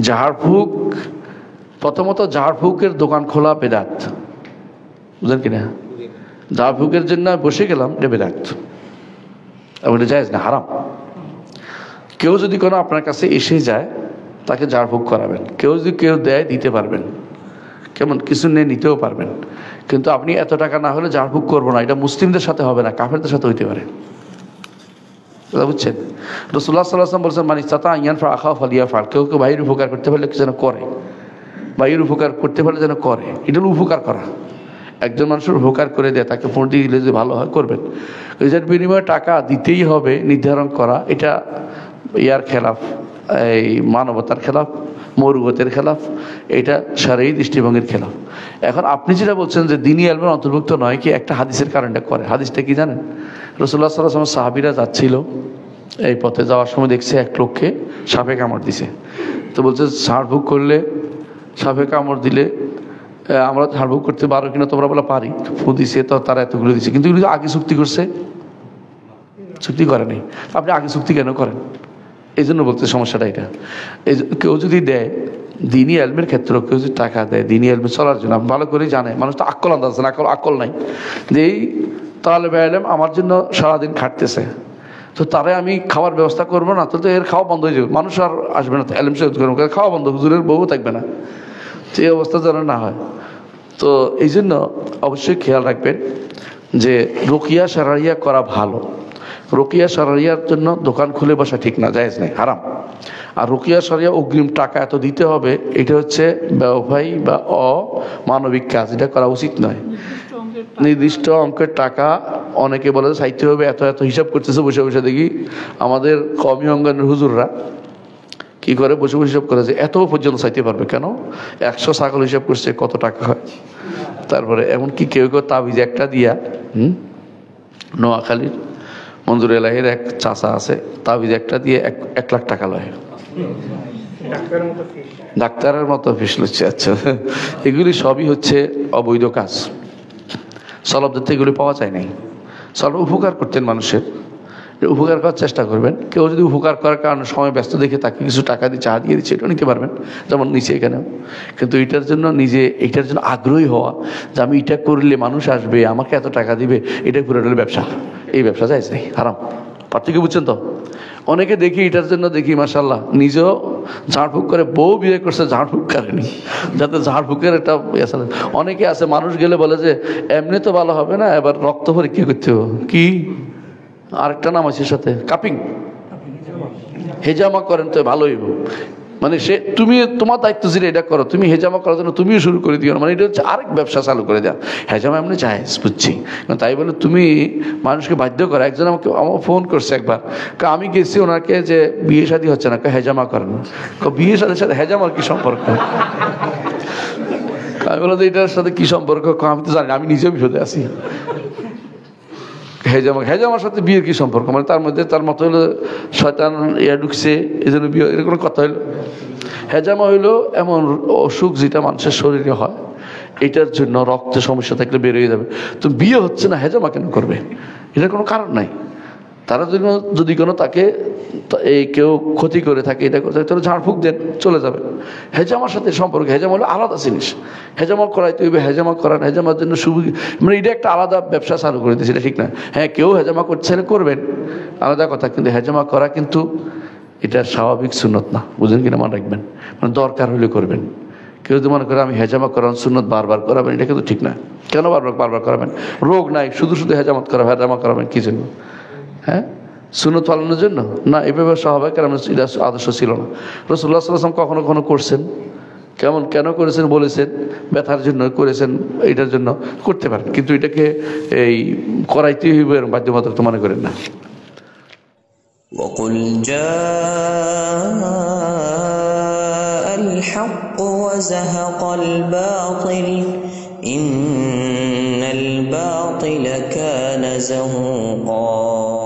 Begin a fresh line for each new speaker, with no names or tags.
ঝাড়ফুঁক, প্রথমত ঝাড়ফুঁকের দোকান খোলা বেদাত, বুঝলেন কিনা? ঝাড়ফুঁকের জন্য বসে গেলাম, এটা বেদাত, এবং এটা জায়েজ না, হারাম। কেউ যদি কোনো আপনার কাছে এসে যায় তাকে ঝাড়ফুঁক করাবেন, কেউ যদি কেউ দেয় দিতে পারবেন, কেমন কিছু নিয়ে নিতেও পারবেন, কিন্তু আপনি এত টাকা না হলে ঝাড়ফুঁক করবো না, এটা মুসলিমদের সাথে হবে না, কাফেরদের সাথে হইতে পারে, বুঝছেন? রাসূলুল্লাহ সাল্লাল্লাহু আলাইহি ওয়াসাল্লাম বলছেন, মান ইসতাতা আন ইয়ানফা আখাহু ফালিয়াফআল, কেউ কেউ ভাইয়ের উপকার করতে পারলে যেন করে, ভাইয়ের উপকার করতে পারলে যেন করে, এটা হলো উপকার করা। একজন মানুষের উপকার করে দেয়, তাকে ফোন দিয়ে দিলে যে ভালো হয় করবেন, এটার বিনিময়ে টাকা দিতেই হবে নির্ধারণ করা, এটা ইয়ার খেলাফ, এই মানবতার খেলাফ, মরুগতের খেলাফ, এটা শারঈ দৃষ্টিভঙ্গির খেলাফ। এখন আপনি যেটা বলছেন যে দ্বীনি ইলমের অন্তর্ভুক্ত নয়, কি একটা হাদিসের কারণটা করে, হাদিসটা কি জানেন? রাসূলুল্লাহ সাল্লাল্লাহু আলাইহি ওয়াসাল্লাম সাহাবীরা যাচ্ছিল, এই পথে যাওয়ার সময় দেখছে এক লোককে সাপে কামড় দিছে, তো বলছে ঝাড়ফুঁক করলে, সাপে কামড় দিলে আমরা ঝাড়ফুঁক করতে পারো কিনা, তোমরা বলে পারি, ফু দিছে, তো তারা এতগুলো দিচ্ছে, কিন্তু এগুলো আগে চুক্তি করছে, চুক্তি করে নেই, আপনি আগে চুক্তি কেন করেন? এই জন্য বলতে সমস্যাটা এটা। এই কেউ যদি দেয় দ্বীনি ইলমের ক্ষেত্রেও, কেউ যদি টাকা দেয় দ্বীনি ইলমে চলার জন্য, ভালো করেই জানে, মানুষ তো আকল আন্দাজ আছে না, আকল নাই, যে এই তালেবে ইলম আমার জন্য সারাদিন খাটতেছে, তো তারে আমি খাওয়ার ব্যবস্থা করবো না, তো এর খাওয়া বন্ধ হয়ে যাবে, মানুষ আর আসবে না, ইলম শেষ করবো, খাওয়া বন্ধ, হুজুরের বউ থাকবে না, এই অবস্থা যেন না হয়। তো এই জন্য অবশ্যই খেয়াল রাখবেন যে রুকিয়া শারঈয়া করা ভালো। রুকিয়া শারঈয়ার জন্য দোকান খুলে বসা ঠিক না, জায়েজ নেই, হারাম। আর রুকিয়া শারঈয়া অগ্রিম টাকা এত দিতে হবে, এটা হচ্ছে ব্যবসায়ী বা অমানবিক কাজ, এটা করা উচিত নয়। নির্দিষ্ট অঙ্কের টাকা, অনেকে বলে চাইতে হবে, এত এত হিসাব করতেছে বসে বসে। দেখি আমাদের কওমি অঙ্গনের হুজুররা কি করে, বসে বসে হিসাব করে যে এত পর্যন্ত চাইতে পারবে কেন, 100 ছাগল হিসাব করছে কত টাকা হয়। তারপরে এমনকি কেউ কেউ তাবিজ একটা দিয়া, নোয়াখালীর মঞ্জুর এলাহির এক চাচা আছে, তাবিজ একটা দিয়ে 1 লাখ টাকা লয়, ডাক্তারের মতো ফিস লচ্ছে। আচ্ছা, এগুলি সবই হচ্ছে অবৈধ কাজ, সলবদের এগুলি পাওয়া যায় নাই। সলব উপকার করতেন মানুষের, উপকার করার চেষ্টা করবেন। কেউ যদি উপকার করার কারণে সময় ব্যস্ত দেখে তাকে কিছু টাকা দিয়ে চা দিয়ে দিচ্ছে, এটাও নিতে পারবেন, যেমন নিচে এখানেও। কিন্তু এটার জন্য এটার জন্য আগ্রহী হওয়া, যে আমি এটা করলে মানুষ আসবে, আমাকে এত টাকা দিবে, এটা করে হলে ব্যবসা, এই ব্যবসা যায় নাই, হারাম। পার্থক্য বুঝছেন তো? অনেকে দেখি এটার জন্য, দেখি মাশাআল্লাহ নিজেও ঝাড়ফুঁক করে, বউ বিয়ে করছে ঝাড়ফুঁক করেনি, যাতে ঝাড়ফুঁকের একটা অনেকে আছে, মানুষ গেলে বলে যে এমনি তো ভালো হবে না, এবার রক্ত পরীক্ষা করতে হবে, কি আরেকটা নাম আছে সাথে, কাপিং, হেজামা করেন তো ভালো হইব, মানে সে তুমি তোমার দায়িত্ব ছিল এটা করো, তুমি হেজামা করার জন্য তুমিও শুরু করে দিও না, মানে এটা হচ্ছে আরেক ব্যবসা চালু করে দেওয়া। হেজামা এমনি জায়েজ, বুঝছি, তাই বলে তুমি মানুষকে বাধ্য করো। একজন আমাকে ফোন করছে একবার, আমি গেছি ওনাকে যে বিয়ে শাদী হচ্ছে না, হেজামা করেন, বিয়ে শাদীর সাথে হেজামার কি সম্পর্ক? আমি বললাম এটার সাথে কি সম্পর্ক? আমি তো জানি না, আমি নিজেও বিপদে আছি। হেজামার সাথে বিয়ের কি সম্পর্ক? মানে তার মধ্যে তার মতো হলো শয়তান ঢুকছে, এই জন্য বিয়ে, এরকম কথা হইলো। হেজামা হইলো এমন অসুখ যেটা মানুষের শরীরে হয়, এটার জন্য রক্তের সমস্যা থাকলে বের হয়ে যাবে। তো বিয়ে হচ্ছে না, হেজামা কেন করবে? এটার কোনো কারণ নাই। তারা যদি কোনো তাকে এই কেউ ক্ষতি করে থাকে, এটা করে তাহলে ঝাড়ফুঁক দেন, চলে যাবে। হেজামার সাথে সম্পর্ক, হেজামা হলো আলাদা জিনিস, হেজামা করাইতে হইবে, হেজামা করান, হেজামার জন্য মানে এটা একটা আলাদা ব্যবসা চালু করে দিয়েছে, এটা ঠিক না। হ্যাঁ, কেউ হেজামা করছে করবেন, আলাদা কথা, কিন্তু হেজামা করা কিন্তু এটা স্বাভাবিক সুন্নত না, বুঝলেন কিনা? মনে রাখবেন, মানে দরকার হলে করবেন। কেউ যদি মনে করে আমি হেজামা করান সুন্নত বারবার করাবেন, এটা কিন্তু ঠিক না। কেন বারবার করাবেন? রোগ নাই, শুধু হেজামা করাবেন কি জন্য? হ্যাঁ, সুন্নত পালনের জন্য না, এভাবে সাহাবায়ে কেরামের আদর্শ ছিল না। রাসূলুল্লাহ সাল্লাল্লাহু আলাইহি ওয়াসাল্লাম কখনো কখনো করছেন, কেন করেছেন বলেছেন, ব্যথার জন্য করেছেন, এটার জন্য করতে পারেন, কিন্তু এটাকে এই করাইতেই হইবে এরকম বাধ্যবাধকতা তো মনে করেন না।
وقل جاء الحق وزهق الباطل إن الباطل كان زهوقا